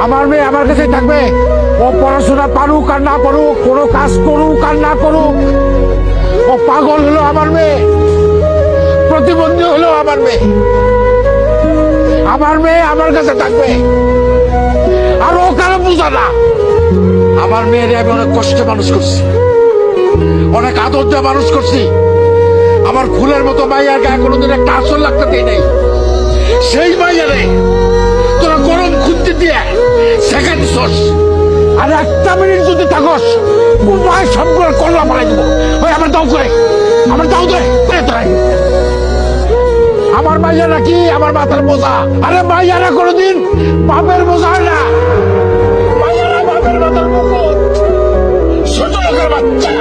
আমার মেয়ে আমার কাছে থাকবে। ও পড়াশোনা পারুক আর না পারুক, কোনো কাজ করুক আর না করুক, ও পাগল হলো আমার মেয়ে, প্রতিবন্ধী হলো আমার মেয়ে। আমার মেয়ে আমার কাছে থাকবে। আর ও কারো বুঝা না। আমার মেয়েরে আমি অনেক কষ্টে মানুষ করছি, অনেক আদর দিয়ে মানুষ করছি। আমার ফুলের মতো মাইয়ার গায়ে কোনোদিন একটা আসর লাগতে দেয় নাই। সেই মাইয়ারে তোরা গরম খুঁজতে দিয়ে সেকেন্ড সোর্স। আর একটা মিনিট যদি থাকস, মায়ের সবগুলো করলা মারাই দেবো। ওই আমার দাও করে, আমার দাও দে তোরাই। আমার মাইয়ারা কি আমার মাথার বোঝা? আরে মাইয়ারা কোনোদিন বাপের বোঝা হয় না। মাইয়ারা বাপের মাথার মুকুট, ছোট লোকের বাচ্চা।